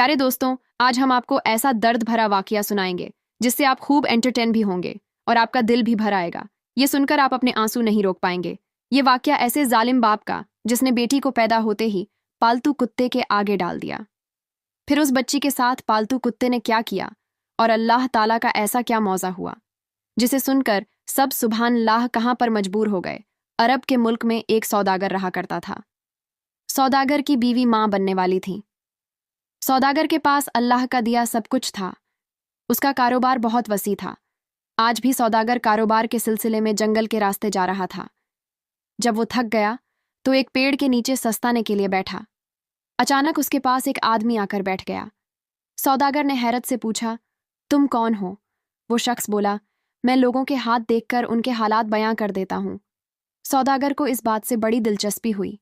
प्यारे दोस्तों, आज हम आपको ऐसा दर्द भरा वाकया सुनाएंगे जिससे आप खूब एंटरटेन भी होंगे और आपका दिल भी भर आएगा। ये सुनकर आप अपने आंसू नहीं रोक पाएंगे। ये वाकया ऐसे जालिम बाप का जिसने बेटी को पैदा होते ही पालतू कुत्ते के आगे डाल दिया। फिर उस बच्ची के साथ पालतू कुत्ते ने क्या किया और अल्लाह ताला का ऐसा क्या मौजा हुआ जिसे सुनकर सब सुभान अल्लाह कहाँ पर मजबूर हो गए। अरब के मुल्क में एक सौदागर रहा करता था। सौदागर की बीवी माँ बनने वाली थी। सौदागर के पास अल्लाह का दिया सब कुछ था। उसका कारोबार बहुत वसी था। आज भी सौदागर कारोबार के सिलसिले में जंगल के रास्ते जा रहा था। जब वो थक गया तो एक पेड़ के नीचे सस्ताने के लिए बैठा। अचानक उसके पास एक आदमी आकर बैठ गया। सौदागर ने हैरत से पूछा, तुम कौन हो? वो शख्स बोला, मैं लोगों के हाथ देखकर उनके हालात बयां कर देता हूं। सौदागर को इस बात से बड़ी दिलचस्पी हुई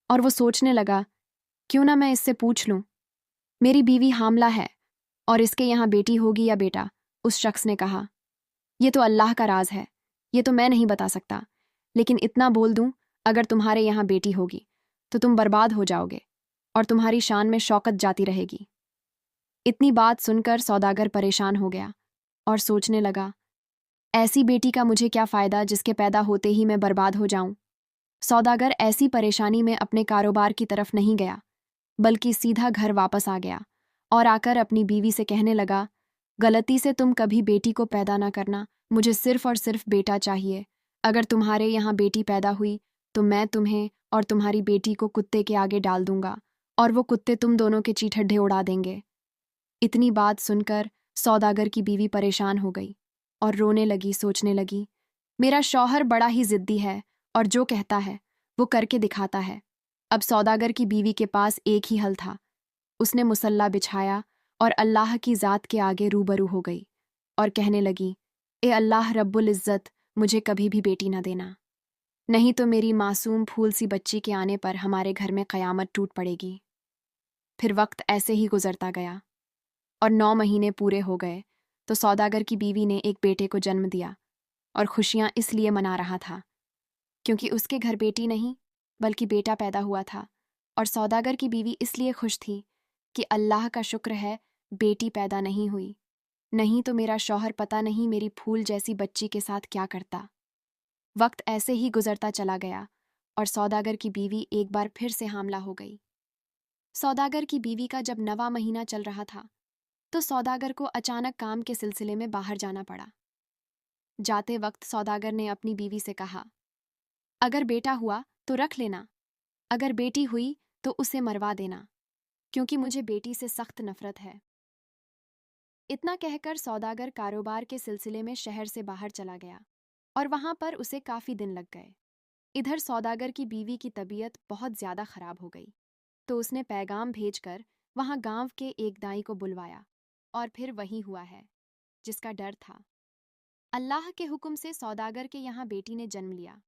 और वो सोचने लगा, क्यों ना मैं इससे पूछ लूं। मेरी बीवी हामला है और इसके यहाँ बेटी होगी या बेटा? उस शख्स ने कहा, ये तो अल्लाह का राज है, ये तो मैं नहीं बता सकता, लेकिन इतना बोल दूं, अगर तुम्हारे यहाँ बेटी होगी तो तुम बर्बाद हो जाओगे और तुम्हारी शान में शौकत जाती रहेगी। इतनी बात सुनकर सौदागर परेशान हो गया और सोचने लगा, ऐसी बेटी का मुझे क्या फ़ायदा जिसके पैदा होते ही मैं बर्बाद हो जाऊं। सौदागर ऐसी परेशानी में अपने कारोबार की तरफ नहीं गया, बल्कि सीधा घर वापस आ गया और आकर अपनी बीवी से कहने लगा, गलती से तुम कभी बेटी को पैदा ना करना, मुझे सिर्फ और सिर्फ बेटा चाहिए। अगर तुम्हारे यहाँ बेटी पैदा हुई तो मैं तुम्हें और तुम्हारी बेटी को कुत्ते के आगे डाल दूंगा और वो कुत्ते तुम दोनों के चीथड़े उड़ा देंगे। इतनी बात सुनकर सौदागर की बीवी परेशान हो गई और रोने लगी, सोचने लगी, मेरा शौहर बड़ा ही जिद्दी है और जो कहता है वो करके दिखाता है। अब सौदागर की बीवी के पास एक ही हल था। उसने मुसल्ला बिछाया और अल्लाह की ज़ात के आगे रूबरू हो गई और कहने लगी, ए अल्लाह रब्बुल इज़्ज़त, मुझे कभी भी बेटी ना देना, नहीं तो मेरी मासूम फूल सी बच्ची के आने पर हमारे घर में क़यामत टूट पड़ेगी। फिर वक्त ऐसे ही गुजरता गया और 9 महीने पूरे हो गए तो सौदागर की बीवी ने एक बेटे को जन्म दिया और खुशियाँ इसलिए मना रहा था क्योंकि उसके घर बेटी नहीं बल्कि बेटा पैदा हुआ था। और सौदागर की बीवी इसलिए खुश थी कि अल्लाह का शुक्र है बेटी पैदा नहीं हुई, नहीं तो मेरा शौहर पता नहीं मेरी फूल जैसी बच्ची के साथ क्या करता। वक्त ऐसे ही गुजरता चला गया और सौदागर की बीवी एक बार फिर से हामला हो गई। सौदागर की बीवी का जब 9वां महीना चल रहा था तो सौदागर को अचानक काम के सिलसिले में बाहर जाना पड़ा। जाते वक्त सौदागर ने अपनी बीवी से कहा, अगर बेटा हुआ तो रख लेना, अगर बेटी हुई तो उसे मरवा देना, क्योंकि मुझे बेटी से सख्त नफरत है। इतना कहकर सौदागर कारोबार के सिलसिले में शहर से बाहर चला गया और वहां पर उसे काफी दिन लग गए। इधर सौदागर की बीवी की तबीयत बहुत ज्यादा खराब हो गई तो उसने पैगाम भेजकर वहां गांव के एक दाई को बुलवाया और फिर वही हुआ है जिसका डर था। अल्लाह के हुक्म से सौदागर के यहाँ बेटी ने जन्म लिया।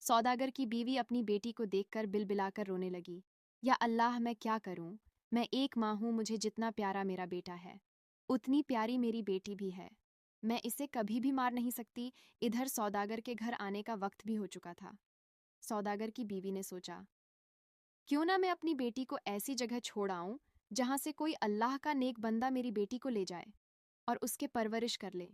सौदागर की बीवी अपनी बेटी को देखकर बिलबिलाकर रोने लगी, या अल्लाह, मैं क्या करूं? मैं एक माँ हूं, मुझे जितना प्यारा मेरा बेटा है उतनी प्यारी मेरी बेटी भी है, मैं इसे कभी भी मार नहीं सकती। इधर सौदागर के घर आने का वक्त भी हो चुका था। सौदागर की बीवी ने सोचा, क्यों ना मैं अपनी बेटी को ऐसी जगह छोड़ आऊं जहां से कोई अल्लाह का नेक बंदा मेरी बेटी को ले जाए और उसके परवरिश कर ले।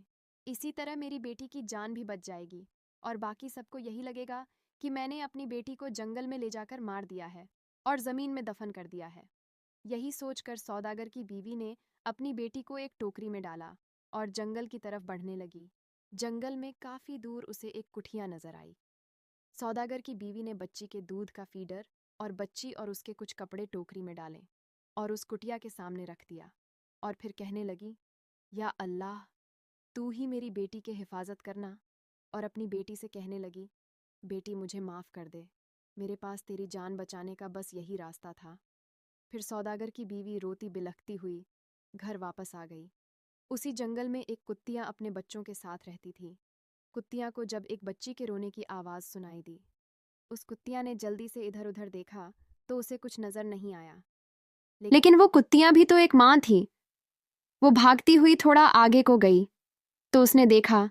इसी तरह मेरी बेटी की जान भी बच जाएगी और बाकी सबको यही लगेगा कि मैंने अपनी बेटी को जंगल में ले जाकर मार दिया है और जमीन में दफन कर दिया है। यही सोचकर सौदागर की बीवी ने अपनी बेटी को एक टोकरी में डाला और जंगल की तरफ बढ़ने लगी। जंगल में काफी दूर उसे एक कुठिया नजर आई। सौदागर की बीवी ने बच्ची के दूध का फीडर और बच्ची और उसके कुछ कपड़े टोकरी में डाले और उस कुटिया के सामने रख दिया और फिर कहने लगी, या अल्लाह, तू ही मेरी बेटी के हिफाजत करना। और अपनी बेटी से कहने लगी, बेटी मुझे माफ़ कर दे, मेरे पास तेरी जान बचाने का बस यही रास्ता था। फिर सौदागर की बीवी रोती बिलखती हुई घर वापस आ गई। उसी जंगल में एक कुत्तियाँ अपने बच्चों के साथ रहती थी। कुत्तियाँ को जब एक बच्ची के रोने की आवाज़ सुनाई दी, उस कुत्तिया ने जल्दी से इधर उधर देखा तो उसे कुछ नजर नहीं आया। लेकिन वो कुत्तियां भी तो एक माँ थी। वो भागती हुई थोड़ा आगे को गई तो उसने देखा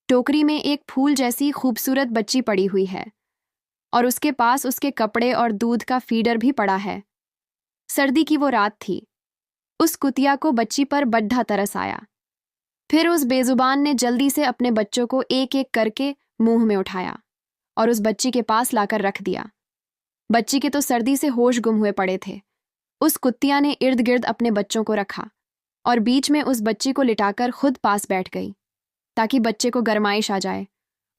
टोकरी में एक फूल जैसी खूबसूरत बच्ची पड़ी हुई है और उसके पास उसके कपड़े और दूध का फीडर भी पड़ा है। सर्दी की वो रात थी। उस कुतिया को बच्ची पर बड्ढा तरस आया। फिर उस बेजुबान ने जल्दी से अपने बच्चों को एक एक करके मुंह में उठाया और उस बच्ची के पास लाकर रख दिया। बच्ची के तो सर्दी से होश गुम हुए पड़े थे। उस कुत्तिया ने इर्द गिर्द अपने बच्चों को रखा और बीच में उस बच्ची को लिटाकर खुद पास बैठ गई ताकि बच्चे को गरमाइश आ जाए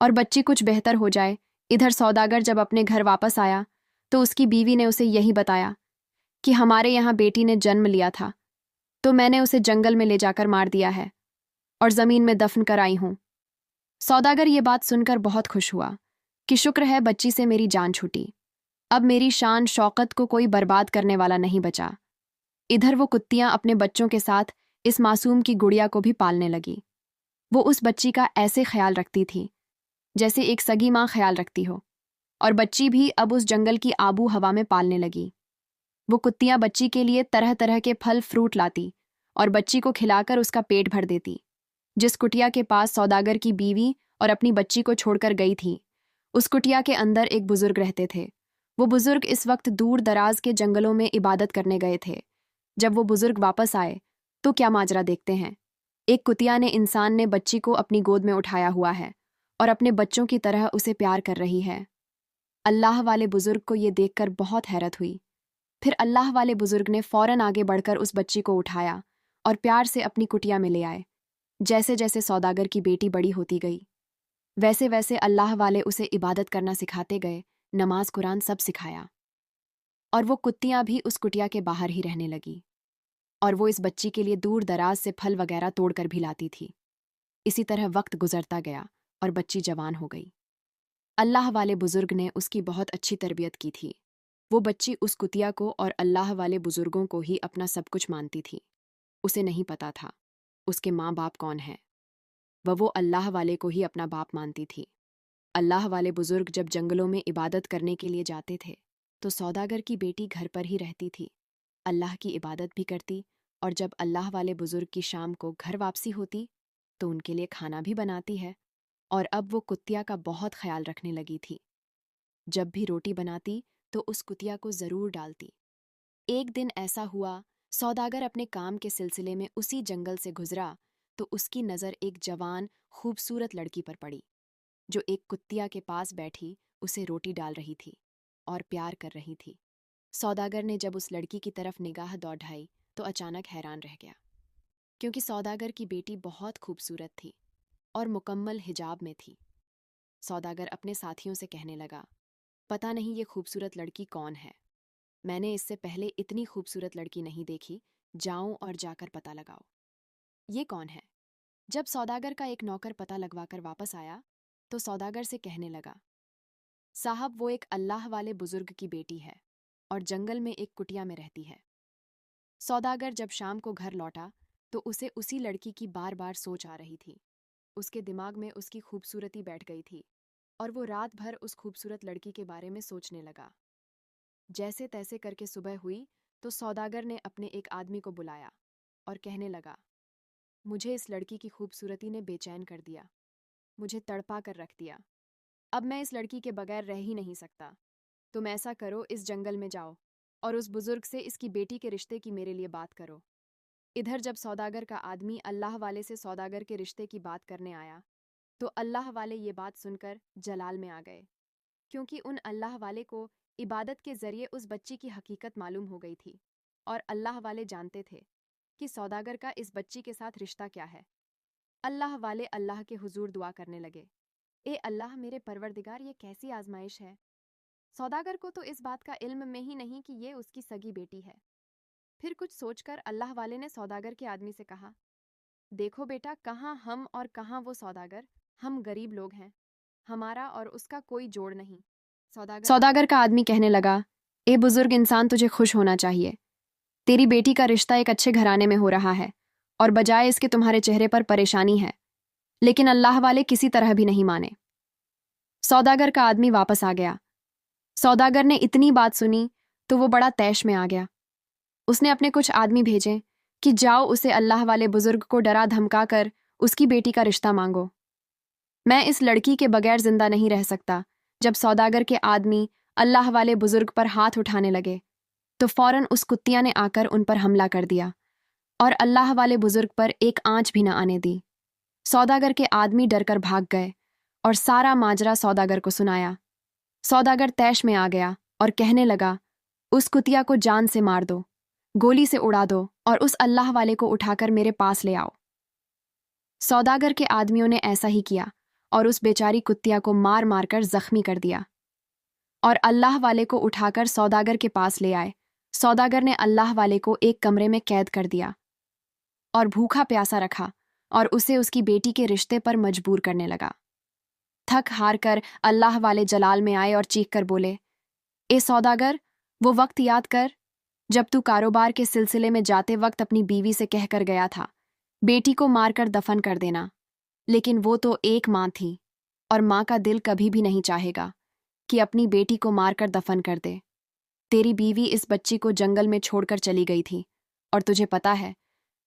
और बच्ची कुछ बेहतर हो जाए। इधर सौदागर जब अपने घर वापस आया तो उसकी बीवी ने उसे यही बताया कि हमारे यहाँ बेटी ने जन्म लिया था, तो मैंने उसे जंगल में ले जाकर मार दिया है और जमीन में दफन कर आई हूं। सौदागर ये बात सुनकर बहुत खुश हुआ कि शुक्र है बच्ची से मेरी जान छूटी। अब मेरी शान शौकत को कोई बर्बाद करने वाला नहीं बचा। इधर वो कुत्तियां अपने बच्चों के साथ इस मासूम की गुड़िया को भी पालने लगी। वो उस बच्ची का ऐसे ख्याल रखती थी जैसे एक सगी माँ ख्याल रखती हो, और बच्ची भी अब उस जंगल की आबू हवा में पालने लगी। वो कुत्तियां बच्ची के लिए तरह तरह के फल फ्रूट लाती और बच्ची को खिलाकर उसका पेट भर देती। जिस कुटिया के पास सौदागर की बीवी और अपनी बच्ची को छोड़कर गई थी, उस कुटिया के अंदर एक बुजुर्ग रहते थे। वो बुजुर्ग इस वक्त दूर दराज के जंगलों में इबादत करने गए थे। जब वो बुजुर्ग वापस आए तो क्या माजरा देखते हैं। एक कुतिया ने इंसान ने बच्ची को अपनी गोद में उठाया हुआ है और अपने बच्चों की तरह उसे प्यार कर रही है। अल्लाह वाले बुजुर्ग को ये देखकर बहुत हैरत हुई। फिर अल्लाह वाले बुजुर्ग ने फौरन आगे बढ़कर उस बच्ची को उठाया और प्यार से अपनी कुटिया में ले आए। जैसे जैसे सौदागर की बेटी बड़ी होती गई, वैसे वैसे अल्लाह वाले उसे इबादत करना सिखाते गए, नमाज कुरान सब सिखाया। और वो कुत्तियां भी उस कुटिया के बाहर ही रहने लगी और वो इस बच्ची के लिए दूर दराज से फल वगैरह तोड़कर भी लाती थी। इसी तरह वक्त गुजरता गया और बच्ची जवान हो गई। अल्लाह वाले बुजुर्ग ने उसकी बहुत अच्छी तरबियत की थी। वो बच्ची उस कुतिया को और अल्लाह वाले बुजुर्गों को ही अपना सब कुछ मानती थी। उसे नहीं पता था उसके माँ बाप कौन है। वो अल्लाह वाले को ही अपना बाप मानती थी। अल्लाह वाले बुजुर्ग जब जंगलों में इबादत करने के लिए जाते थे तो सौदागर की बेटी घर पर ही रहती थी, अल्लाह की इबादत भी करती, और जब अल्लाह वाले बुजुर्ग की शाम को घर वापसी होती तो उनके लिए खाना भी बनाती है। और अब वो कुतिया का बहुत ख्याल रखने लगी थी। जब भी रोटी बनाती तो उस कुतिया को जरूर डालती। एक दिन ऐसा हुआ, सौदागर अपने काम के सिलसिले में उसी जंगल से गुजरा तो उसकी नज़र एक जवान खूबसूरत लड़की पर पड़ी जो एक कुतिया के पास बैठी उसे रोटी डाल रही थी और प्यार कर रही थी। सौदागर ने जब उस लड़की की तरफ निगाह दौड़ाई तो अचानक हैरान रह गया, क्योंकि सौदागर की बेटी बहुत खूबसूरत थी और मुकम्मल हिजाब में थी। सौदागर अपने साथियों से कहने लगा, पता नहीं ये खूबसूरत लड़की कौन है। मैंने इससे पहले इतनी खूबसूरत लड़की नहीं देखी। जाओ और जाकर पता लगाओ ये कौन है। जब सौदागर का एक नौकर पता लगवाकर वापस आया तो सौदागर से कहने लगा, साहब वो एक अल्लाह वाले बुजुर्ग की बेटी है और जंगल में एक कुटिया में रहती है। सौदागर जब शाम को घर लौटा तो उसे उसी लड़की की बार बार सोच आ रही थी। उसके दिमाग में उसकी खूबसूरती बैठ गई थी और वो रात भर उस खूबसूरत लड़की के बारे में सोचने लगा। जैसे तैसे करके सुबह हुई तो सौदागर ने अपने एक आदमी को बुलाया और कहने लगा, मुझे इस लड़की की खूबसूरती ने बेचैन कर दिया, मुझे तड़पा कर रख दिया। अब मैं इस लड़की के बगैर रह ही नहीं सकता। तुम ऐसा करो, इस जंगल में जाओ और उस बुजुर्ग से इसकी बेटी के रिश्ते की मेरे लिए बात करो। इधर जब सौदागर का आदमी अल्लाह वाले से सौदागर के रिश्ते की बात करने आया तो अल्लाह वाले ये बात सुनकर जलाल में आ गए, क्योंकि उन अल्लाह वाले को इबादत के जरिए उस बच्ची की हकीकत मालूम हो गई थी और अल्लाह वाले जानते थे कि सौदागर का इस बच्ची के साथ रिश्ता क्या है। अल्लाह वाले अल्लाह के हुजूर दुआ करने लगे, ए अल्लाह मेरे परवरदिगार, ये कैसी आजमाइश है। सौदागर को तो इस बात का इल्म में ही नहीं कि ये उसकी सगी बेटी है। फिर कुछ सोचकर अल्लाह वाले ने सौदागर के आदमी से कहा, देखो बेटा, कहाँ हम और कहाँ वो सौदागर, हम गरीब लोग हैं, हमारा और उसका कोई जोड़ नहीं। सौदागर का आदमी कहने लगा, ए बुजुर्ग इंसान, तुझे खुश होना चाहिए। तेरी बेटी का रिश्ता एक अच्छे घराने में हो रहा है और बजाय इसके तुम्हारे चेहरे पर परेशानी है, लेकिन अल्लाह वाले किसी तरह भी नहीं माने। सौदागर का आदमी वापस आ गया। सौदागर ने इतनी बात सुनी तो वो बड़ा तैश में आ गया। उसने अपने कुछ आदमी भेजे कि जाओ उसे अल्लाह वाले बुजुर्ग को डरा धमका कर उसकी बेटी का रिश्ता मांगो। मैं इस लड़की के बगैर जिंदा नहीं रह सकता। जब सौदागर के आदमी अल्लाह वाले बुजुर्ग पर हाथ उठाने लगे तो फौरन उस कुत्तिया ने आकर उन पर हमला कर दिया। और अल्लाह वाले बुजुर्ग पर एक आंच भी न आने दी। सौदागर के आदमी डरकर भाग गए और सारा माजरा सौदागर को सुनाया। सौदागर तैश में आ गया और कहने लगा, उस कुतिया को जान से मार दो, गोली से उड़ा दो और उस अल्लाह वाले को उठाकर मेरे पास ले आओ। सौदागर के आदमियों ने ऐसा ही किया और उस बेचारी कुतिया को मार मार कर जख्मी कर दिया और अल्लाह वाले को उठाकर सौदागर के पास ले आए। सौदागर ने अल्लाह वाले को एक कमरे में कैद कर दिया और भूखा प्यासा रखा और उसे उसकी बेटी के रिश्ते पर मजबूर करने लगा। थक हार कर अल्लाह वाले जलाल में आए और चीख कर बोले, ए सौदागर, वो वक्त याद कर जब तू कारोबार के सिलसिले में जाते वक्त अपनी बीवी से कहकर गया था, बेटी को मारकर दफन कर देना। लेकिन वो तो एक माँ थी और माँ का दिल कभी भी नहीं चाहेगा कि अपनी बेटी को मारकर दफन कर दे। तेरी बीवी इस बच्ची को जंगल में छोड़कर चली गई थी और तुझे पता है,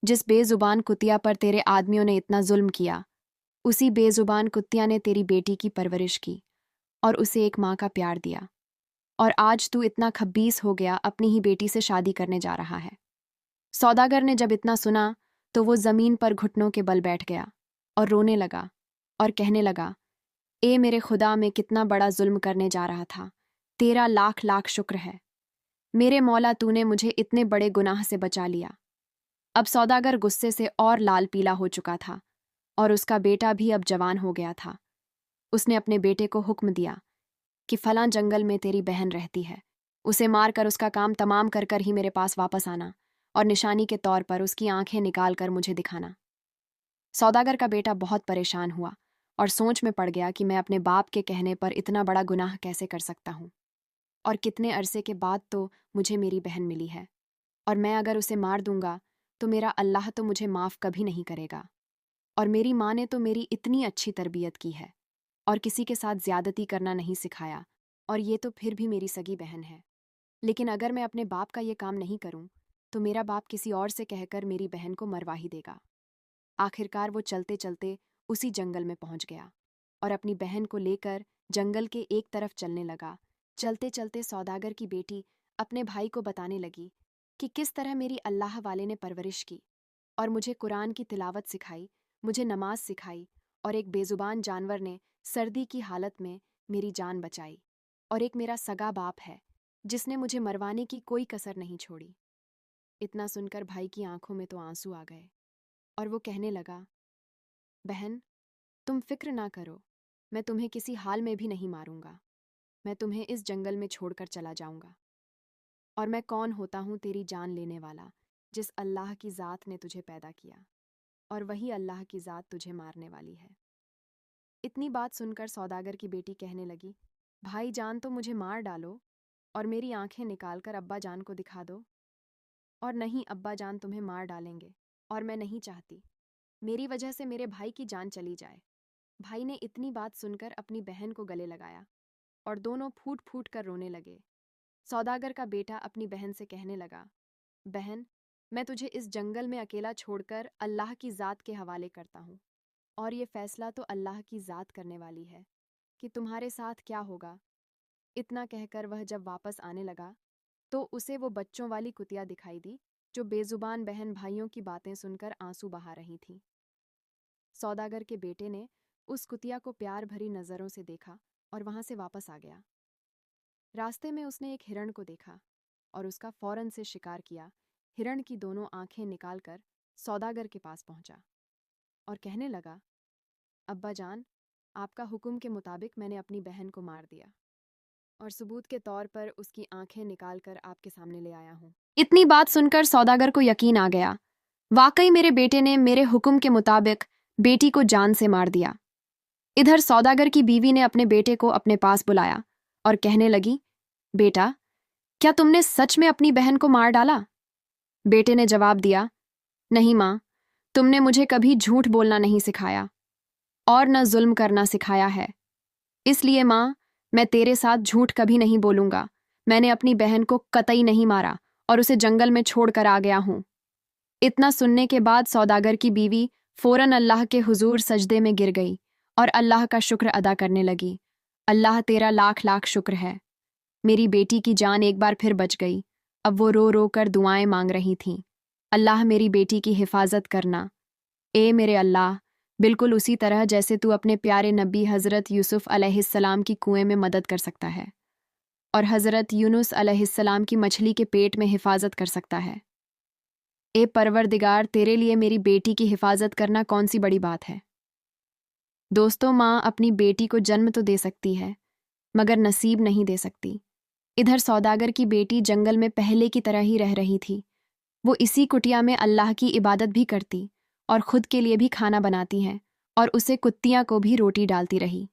जिस बेजुबान कुतिया पर तेरे आदमियों ने इतना जुल्म किया, उसी बेजुबान कुतिया ने तेरी बेटी की परवरिश की और उसे एक माँ का प्यार दिया। और आज तू इतना खब्बीस हो गया, अपनी ही बेटी से शादी करने जा रहा है। सौदागर ने जब इतना सुना तो वो जमीन पर घुटनों के बल बैठ गया और रोने लगा और कहने लगा, ए मेरे खुदा, मैं कितना बड़ा जुल्म करने जा रहा था। तेरा लाख लाख शुक्र है मेरे मौला, तूने मुझे इतने बड़े गुनाह से बचा लिया। अब सौदागर गुस्से से और लाल पीला हो चुका था और उसका बेटा भी अब जवान हो गया था। उसने अपने बेटे को हुक्म दिया कि फलां जंगल में तेरी बहन रहती है, उसे मारकर उसका काम तमाम कर कर ही मेरे पास वापस आना और निशानी के तौर पर उसकी आंखें निकाल कर मुझे दिखाना। सौदागर का बेटा बहुत परेशान हुआ और सोच में पड़ गया कि मैं अपने बाप के कहने पर इतना बड़ा गुनाह कैसे कर सकता हूँ, और कितने अरसे के बाद तो मुझे मेरी बहन मिली है, और मैं अगर उसे मार दूंगा तो मेरा अल्लाह तो मुझे माफ़ कभी नहीं करेगा। और मेरी माँ ने तो मेरी इतनी अच्छी तरबियत की है और किसी के साथ ज्यादती करना नहीं सिखाया, और ये तो फिर भी मेरी सगी बहन है। लेकिन अगर मैं अपने बाप का ये काम नहीं करूं तो मेरा बाप किसी और से कहकर मेरी बहन को मरवा ही देगा। आखिरकार वो चलते चलते उसी जंगल में पहुंच गया और अपनी बहन को लेकर जंगल के एक तरफ चलने लगा। चलते चलते सौदागर की बेटी अपने भाई को बताने लगी कि किस तरह मेरी अल्लाह वाले ने परवरिश की और मुझे कुरान की तिलावत सिखाई, मुझे नमाज सिखाई, और एक बेजुबान जानवर ने सर्दी की हालत में मेरी जान बचाई, और एक मेरा सगा बाप है जिसने मुझे मरवाने की कोई कसर नहीं छोड़ी। इतना सुनकर भाई की आंखों में तो आंसू आ गए और वो कहने लगा, बहन, तुम फिक्र ना करो, मैं तुम्हें किसी हाल में भी नहीं मारूंगा। मैं तुम्हें इस जंगल में छोड़कर चला जाऊंगा, और मैं कौन होता हूँ तेरी जान लेने वाला, जिस अल्लाह की ज़ात ने तुझे पैदा किया, और वही अल्लाह की ज़ात तुझे मारने वाली है। इतनी बात सुनकर सौदागर की बेटी कहने लगी, भाई जान तो मुझे मार डालो और मेरी आंखें निकालकर अब्बा जान को दिखा दो। और नहीं, अब्बा जान तुम्हें मार डालेंगे और मैं नहीं चाहती मेरी वजह से मेरे भाई की जान चली जाए। भाई ने इतनी बात सुनकर अपनी बहन को गले लगाया और दोनों फूट फूट कर रोने लगे। सौदागर का बेटा अपनी बहन से कहने लगा, बहन, मैं तुझे इस जंगल में अकेला छोड़कर अल्लाह की ज़ात के हवाले करता हूँ, और ये फैसला तो अल्लाह की ज़ात करने वाली है कि तुम्हारे साथ क्या होगा। इतना कहकर वह जब वापस आने लगा तो उसे वो बच्चों वाली कुतिया दिखाई दी जो बेजुबान बहन भाइयों की बातें सुनकर आंसू बहा रही थी। सौदागर के बेटे ने उस कुतिया को प्यार भरी नज़रों से देखा और वहां से वापस आ गया। रास्ते में उसने एक हिरण को देखा और उसका फौरन से शिकार किया। हिरण की दोनों आंखें निकालकर सौदागर के पास पहुंचा और कहने लगा, अब्बा जान, आपका हुक्म के मुताबिक मैंने अपनी बहन को मार दिया और सबूत के तौर पर उसकी आंखें निकालकर आपके सामने ले आया हूँ। इतनी बात सुनकर सौदागर को यकीन आ गया, वाकई मेरे बेटे ने मेरे हुक्म के मुताबिक बेटी को जान से मार दिया। इधर सौदागर की बीवी ने अपने बेटे को अपने पास बुलाया और कहने लगी, बेटा, क्या तुमने सच में अपनी बहन को मार डाला? बेटे ने जवाब दिया, नहीं माँ, तुमने मुझे कभी झूठ बोलना नहीं सिखाया और न जुल्म करना सिखाया है, इसलिए माँ, मैं तेरे साथ झूठ कभी नहीं बोलूंगा। मैंने अपनी बहन को कतई नहीं मारा और उसे जंगल में छोड़कर आ गया हूं। इतना सुनने के बाद सौदागर की बीवी फौरन अल्लाह के हुजूर सजदे में गिर गई और अल्लाह का शुक्र अदा करने लगी। अल्लाह तेरा लाख लाख शुक्र है, मेरी बेटी की जान एक बार फिर बच गई। अब वो रो रो कर दुआएं मांग रही थीं। अल्लाह मेरी बेटी की हिफाजत करना। ए मेरे अल्लाह, बिल्कुल उसी तरह जैसे तू अपने प्यारे नबी हज़रत यूसुफ अलैहिस्सलाम की कुएं में मदद कर सकता है और हज़रत यूनुस अलैहिस्सलाम की मछली के पेट में हिफाजत कर सकता है। ए परवरदिगार, तेरे लिए मेरी बेटी की हिफाजत करना कौन सी बड़ी बात है। दोस्तों, माँ अपनी बेटी को जन्म तो दे सकती है मगर नसीब नहीं दे सकती। इधर सौदागर की बेटी जंगल में पहले की तरह ही रह रही थी। वो इसी कुटिया में अल्लाह की इबादत भी करती और खुद के लिए भी खाना बनाती हैं और उसे कुत्तियां को भी रोटी डालती रही।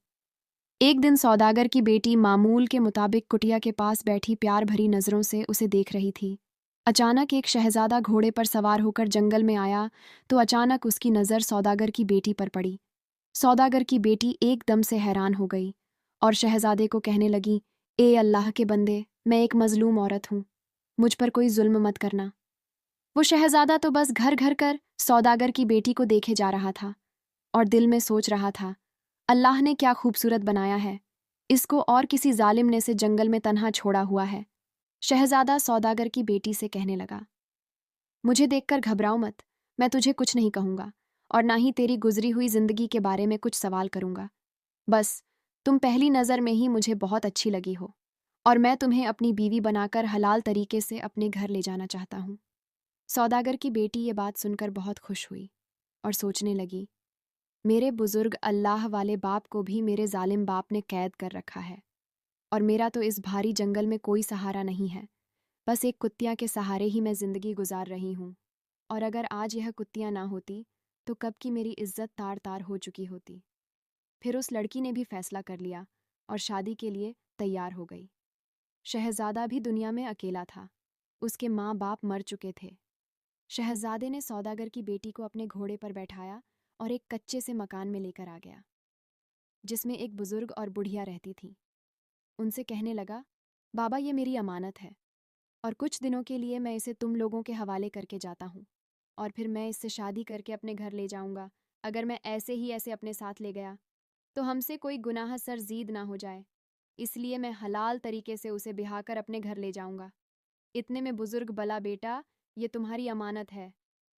एक दिन सौदागर की बेटी मामूल के मुताबिक कुटिया के पास बैठी प्यार भरी नज़रों से उसे देख रही थी। अचानक एक शहजादा घोड़े पर सवार होकर जंगल में आया तो अचानक उसकी नज़र सौदागर की बेटी पर पड़ी। सौदागर की बेटी एकदम से हैरान हो गई और शहजादे को कहने लगी, ए अल्लाह के बंदे, मैं एक मजलूम औरत हूँ, मुझ पर कोई जुल्म मत करना। वो शहजादा तो बस घर घर कर सौदागर की बेटी को देखे जा रहा था और दिल में सोच रहा था, अल्लाह ने क्या खूबसूरत बनाया है, इसको और किसी जालिम ने से जंगल में तन्हा छोड़ा हुआ है। शहजादा सौदागर की बेटी से कहने लगा, मुझे देखकर घबराओ मत, मैं तुझे कुछ नहीं कहूँगा और ना ही तेरी गुजरी हुई जिंदगी के बारे में कुछ सवाल करूँगा। बस तुम पहली नज़र में ही मुझे बहुत अच्छी लगी हो और मैं तुम्हें अपनी बीवी बनाकर हलाल तरीके से अपने घर ले जाना चाहता हूँ। सौदागर की बेटी ये बात सुनकर बहुत खुश हुई और सोचने लगी, मेरे बुजुर्ग अल्लाह वाले बाप को भी मेरे जालिम बाप ने कैद कर रखा है और मेरा तो इस भारी जंगल में कोई सहारा नहीं है। बस एक कुत्तियाँ के सहारे ही मैं जिंदगी गुजार रही हूँ और अगर आज यह कुत्तियाँ ना होती तो कब की मेरी इज्जत तार तार हो चुकी होती। फिर उस लड़की ने भी फैसला कर लिया और शादी के लिए तैयार हो गई। शहजादा भी दुनिया में अकेला था, उसके माँ बाप मर चुके थे। शहजादे ने सौदागर की बेटी को अपने घोड़े पर बैठाया और एक कच्चे से मकान में लेकर आ गया जिसमें एक बुजुर्ग और बुढ़िया रहती थी। उनसे कहने लगा, बाबा ये मेरी अमानत है और कुछ दिनों के लिए मैं इसे तुम लोगों के हवाले करके जाता हूँ और फिर मैं इससे शादी करके अपने घर ले जाऊँगा। अगर मैं ऐसे अपने साथ ले गया तो हमसे कोई गुनाह सरजीद ना हो जाए, इसलिए मैं हलाल तरीके से उसे ब्याह कर अपने घर ले जाऊँगा। इतने में बुजुर्ग बला, बेटा ये तुम्हारी अमानत है,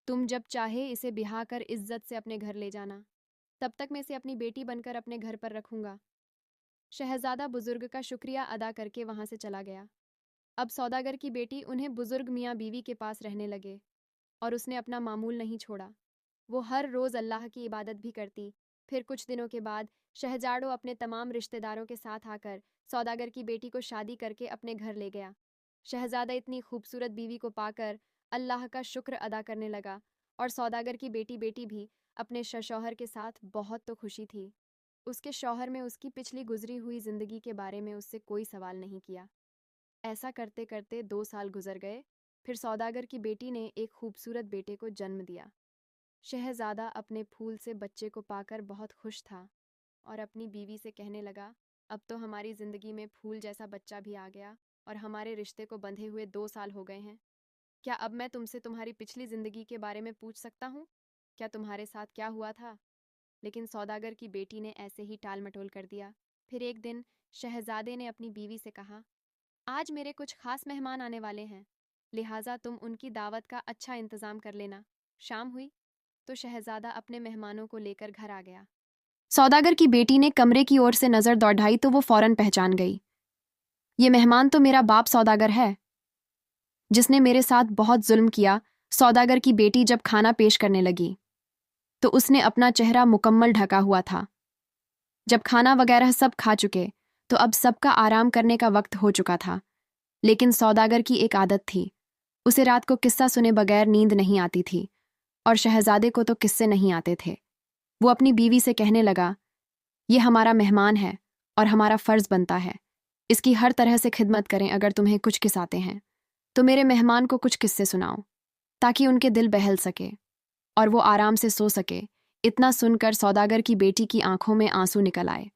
तुम जब चाहे इसे ब्याह कर इज्जत से अपने घर ले जाना, तब तक मैं इसे अपनी बेटी बनकर अपने घर पर रखूंगा। शहजादा बुजुर्ग का शुक्रिया अदा करके वहां से चला गया। अब सौदागर की बेटी उन्हें बुजुर्ग मियाँ बीवी के पास रहने लगे और उसने अपना मामूल नहीं छोड़ा। वो हर रोज़ अल्लाह की इबादत भी करती। फिर कुछ दिनों के बाद शहजादो अपने तमाम रिश्तेदारों के साथ आकर सौदागर की बेटी को शादी करके अपने घर ले गया। शहजादा इतनी खूबसूरत बीवी को पाकर अल्लाह का शुक्र अदा करने लगा और सौदागर की बेटी भी अपने शौहर के साथ बहुत तो खुशी थी। उसके शौहर में उसकी पिछली गुजरी हुई जिंदगी के बारे में उससे कोई सवाल नहीं किया। ऐसा करते करते 2 साल गुजर गए। फिर सौदागर की बेटी ने एक खूबसूरत बेटे को जन्म दिया। शहजादा अपने फूल से बच्चे को पाकर बहुत खुश था और अपनी बीवी से कहने लगा, अब तो हमारी जिंदगी में फूल जैसा बच्चा भी आ गया और हमारे रिश्ते को बंधे हुए 2 साल हो गए हैं। क्या अब मैं तुमसे तुम्हारी पिछली जिंदगी के बारे में पूछ सकता हूँ? क्या तुम्हारे साथ क्या हुआ था? लेकिन सौदागर की बेटी ने ऐसे ही टाल मटोल कर दिया। फिर एक दिन शहजादे ने अपनी बीवी से कहा, आज मेरे कुछ खास मेहमान आने वाले हैं, लिहाजा तुम उनकी दावत का अच्छा इंतजाम कर लेना। शाम हुई तो शहजादा अपने मेहमानों को लेकर घर आ गया। सौदागर की बेटी ने कमरे की ओर से नजर दौड़ाई तो वो फौरन पहचान गई, ये मेहमान तो मेरा बाप सौदागर है, जिसने मेरे साथ बहुत जुल्म किया। सौदागर की बेटी जब खाना पेश करने लगी तो उसने अपना चेहरा मुकम्मल ढका हुआ था। जब खाना वगैरह सब खा चुके तो अब सबका आराम करने का वक्त हो चुका था। लेकिन सौदागर की एक आदत थी, उसे रात को किस्सा सुने बगैर नींद नहीं आती थी और शहजादे को तो किस्से नहीं आते थे। वो अपनी बीवी से कहने लगा, ये हमारा मेहमान है और हमारा फ़र्ज़ बनता है इसकी हर तरह से खिदमत करें। अगर तुम्हें कुछ किस्साते हैं तो मेरे मेहमान को कुछ किस्से सुनाओ ताकि उनके दिल बहल सके और वो आराम से सो सके। इतना सुनकर सौदागर की बेटी की आंखों में आंसू निकल आए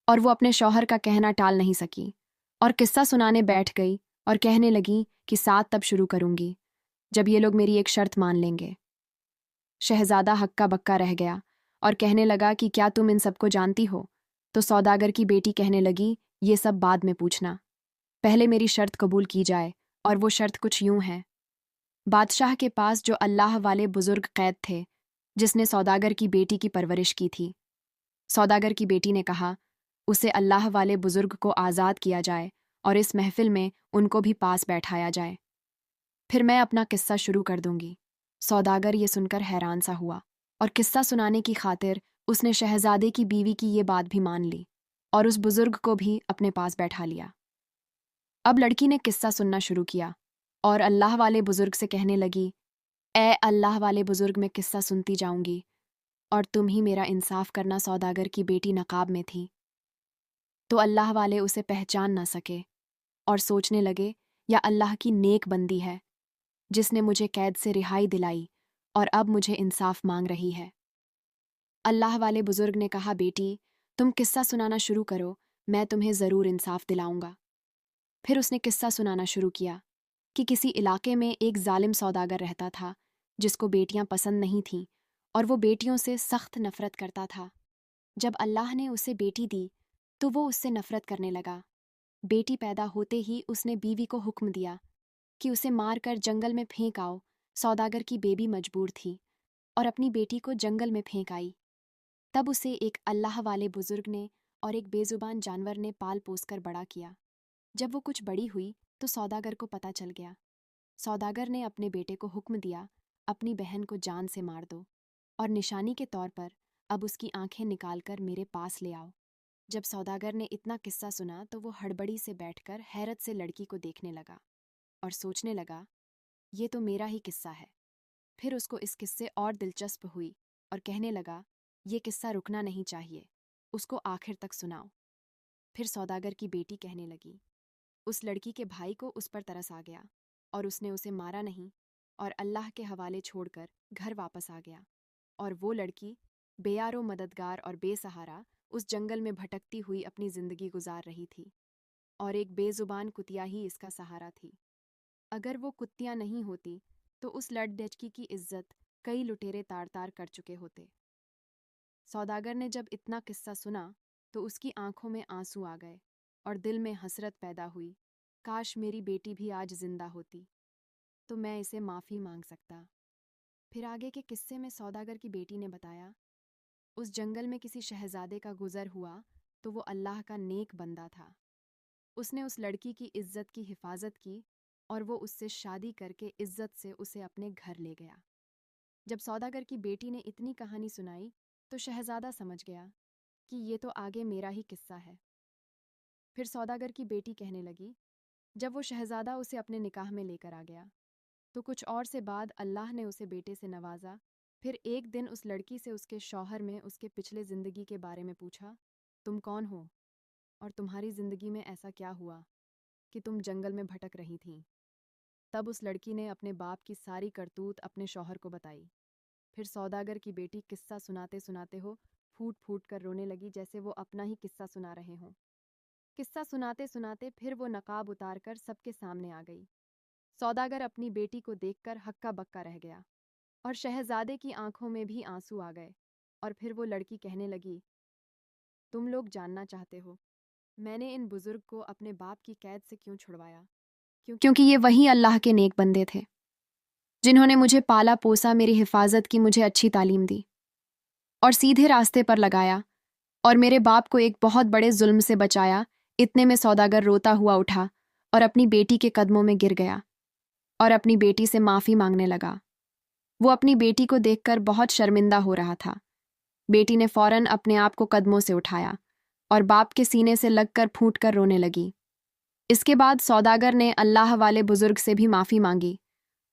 और वो अपने शौहर का कहना टाल नहीं सकी और किस्सा सुनाने बैठ गई और कहने लगी कि साथ तब शुरू करूंगी जब ये लोग मेरी एक शर्त मान लेंगे। शहजादा हक्का बक्का रह गया और कहने लगा कि क्या तुम इन सबको जानती हो? तो सौदागर की बेटी कहने लगी, ये सब बाद में पूछना, पहले मेरी शर्त कबूल की जाए और वो शर्त कुछ यूं है, बादशाह के पास जो अल्लाह वाले बुजुर्ग कैद थे, जिसने सौदागर की बेटी की परवरिश की थी। सौदागर की बेटी ने कहा, उसे अल्लाह वाले बुजुर्ग को आज़ाद किया जाए और इस महफिल में उनको भी पास बैठाया जाए। फिर मैं अपना किस्सा शुरू कर दूंगी। सौदागर ये सुनकर हैरान सा हुआ और किस्सा सुनाने की खातिर उसने शहजादे की बीवी की ये बात भी मान ली और उस बुजुर्ग को भी अपने पास बैठा लिया। अब लड़की ने किस्सा सुनना शुरू किया और अल्लाह वाले बुजुर्ग से कहने लगी, ए अल्लाह वाले बुजुर्ग, मैं किस्सा सुनती जाऊंगी और तुम ही मेरा इंसाफ करना। सौदागर की बेटी नकाब में थी तो अल्लाह वाले उसे पहचान ना सके और सोचने लगे, या अल्लाह की नेक बंदी है जिसने मुझे कैद से रिहाई दिलाई और अब मुझे इंसाफ मांग रही है। अल्लाह वाले बुजुर्ग ने कहा, बेटी तुम किस्सा सुनाना शुरू करो, मैं तुम्हें ज़रूर इंसाफ दिलाऊंगा। फिर उसने किस्सा सुनाना शुरू किया कि किसी इलाके में एक जालिम सौदागर रहता था जिसको बेटियां पसंद नहीं थीं और वो बेटियों से सख्त नफरत करता था। जब अल्लाह ने उसे बेटी दी तो वो उससे नफरत करने लगा। बेटी पैदा होते ही उसने बीवी को हुक्म दिया कि उसे मारकर जंगल में फेंक आओ। सौदागर की बेबी मजबूर थी और अपनी बेटी को जंगल में फेंक आई। तब उसे एक अल्लाह वाले बुजुर्ग ने और एक बेजुबान जानवर ने पाल पोस कर बड़ा किया। जब वो कुछ बड़ी हुई तो सौदागर को पता चल गया। सौदागर ने अपने बेटे को हुक्म दिया, अपनी बहन को जान से मार दो और निशानी के तौर पर अब उसकी आंखें निकालकर मेरे पास ले आओ। जब सौदागर ने इतना किस्सा सुना तो वो हड़बड़ी से बैठकर हैरत से लड़की को देखने लगा और सोचने लगा, ये तो मेरा ही किस्सा है। फिर उसको इस किस्से और दिलचस्प हुई और कहने लगा, ये किस्सा रुकना नहीं चाहिए, उसको आखिर तक सुनाओ। फिर सौदागर की बेटी कहने लगी, उस लड़की के भाई को उस पर तरस आ गया और उसने उसे मारा नहीं और अल्लाह के हवाले छोड़कर घर वापस आ गया। और वो लड़की बेयारो मददगार और बेसहारा उस जंगल में भटकती हुई अपनी जिंदगी गुजार रही थी और एक बेजुबान कुतिया ही इसका सहारा थी। अगर वो कुत्तियां नहीं होती तो उस लड़डचकी की इज्जत कई लुटेरे तार तार कर चुके होते। सौदागर ने जब इतना किस्सा सुना तो उसकी आंखों में आंसू आ गए और दिल में हसरत पैदा हुई, काश मेरी बेटी भी आज जिंदा होती तो मैं इसे माफ़ी मांग सकता। फिर आगे के किस्से में सौदागर की बेटी ने बताया, उस जंगल में किसी शहजादे का गुजर हुआ तो वो अल्लाह का नेक बंदा था। उसने उस लड़की की इज्जत की हिफाजत की और वो उससे शादी करके इज्जत से उसे अपने घर ले गया। जब सौदागर की बेटी ने इतनी कहानी सुनाई तो शहजादा समझ गया कि ये तो आगे मेरा ही किस्सा है। फिर सौदागर की बेटी कहने लगी, जब वो शहजादा उसे अपने निकाह में लेकर आ गया तो कुछ और से बाद अल्लाह ने उसे बेटे से नवाजा। फिर एक दिन उस लड़की से उसके शौहर में उसके पिछले ज़िंदगी के बारे में पूछा, तुम कौन हो और तुम्हारी ज़िंदगी में ऐसा क्या हुआ कि तुम जंगल में भटक रही थीं। तब उस लड़की ने अपने बाप की सारी करतूत अपने शौहर को बताई। फिर सौदागर की बेटी किस्सा सुनाते सुनाते हो फूट फूट कर रोने लगी, जैसे वो अपना ही किस्सा सुना रहे हों। किस्सा सुनाते सुनाते फिर वो नकाब उतार कर सबके सामने आ गई। सौदागर अपनी बेटी को देखकर हक्का बक्का रह गया और शहजादे की आंखों में भी आंसू आ गए। और फिर वो लड़की कहने लगी, तुम लोग जानना चाहते हो मैंने इन बुजुर्ग को अपने बाप की कैद से क्यों छुड़वाया? क्योंकि ये वही अल्लाह के नेक बंदे थे जिन्होंने मुझे पाला पोसा, मेरी हिफाजत की, मुझे अच्छी तालीम दी और सीधे रास्ते पर लगाया और मेरे बाप को एक बहुत बड़े जुल्म से बचाया। इतने में सौदागर रोता हुआ उठा और अपनी बेटी के कदमों में गिर गया और अपनी बेटी से माफ़ी मांगने लगा। वो अपनी बेटी को देखकर बहुत शर्मिंदा हो रहा था। बेटी ने फौरन अपने आप को कदमों से उठाया और बाप के सीने से लगकर फूट कर रोने लगी। इसके बाद सौदागर ने अल्लाह वाले बुजुर्ग से भी माफ़ी मांगी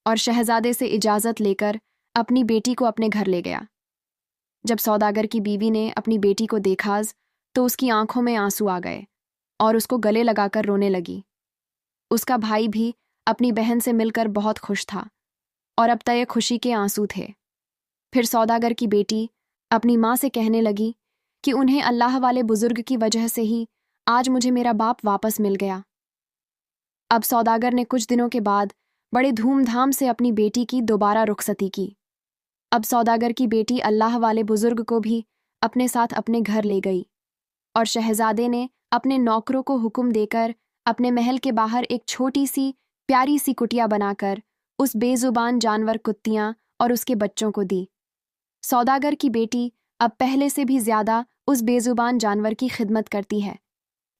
और शहजादे से इजाज़त लेकर अपनी बेटी को अपने घर ले गया। जब सौदागर की बीवी ने अपनी बेटी को देखा तो उसकी आंखों में आंसू आ गए और उसको गले लगाकर रोने लगी। उसका भाई भी अपनी बहन से मिलकर बहुत खुश था और अब तय खुशी के आंसू थे। फिर सौदागर की बेटी अपनी माँ से कहने लगी कि उन्हें अल्लाह वाले बुजुर्ग की वजह से ही आज मुझे मेरा बाप वापस मिल गया। अब सौदागर ने कुछ दिनों के बाद बड़े धूमधाम से अपनी बेटी की दोबारा रुखसती की। अब सौदागर की बेटी अल्लाह वाले बुजुर्ग को भी अपने साथ अपने घर ले गई और शहजादे ने अपने नौकरों को हुक्म देकर अपने महल के बाहर एक छोटी सी प्यारी सी कुटिया बनाकर उस बेजुबान जानवर कुत्तियां और उसके बच्चों को दी। सौदागर की बेटी अब पहले से भी ज्यादा उस बेजुबान जानवर की खिदमत करती है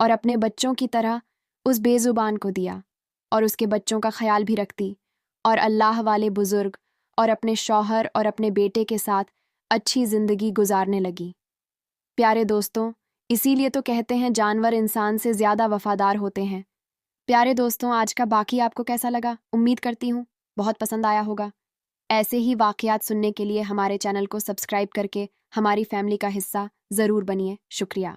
और अपने बच्चों की तरह उस बेजुबान को दिया और उसके बच्चों का ख्याल भी रखती और अल्लाह वाले बुजुर्ग और अपने शौहर और अपने बेटे के साथ अच्छी जिंदगी गुजारने लगी। प्यारे दोस्तों, इसीलिए तो कहते हैं जानवर इंसान से ज्यादा वफादार होते हैं। प्यारे दोस्तों, आज का बाकी आपको कैसा लगा? उम्मीद करती हूँ बहुत पसंद आया होगा। ऐसे ही वाकयात सुनने के लिए हमारे चैनल को सब्सक्राइब करके हमारी फैमिली का हिस्सा ज़रूर बनिए। शुक्रिया।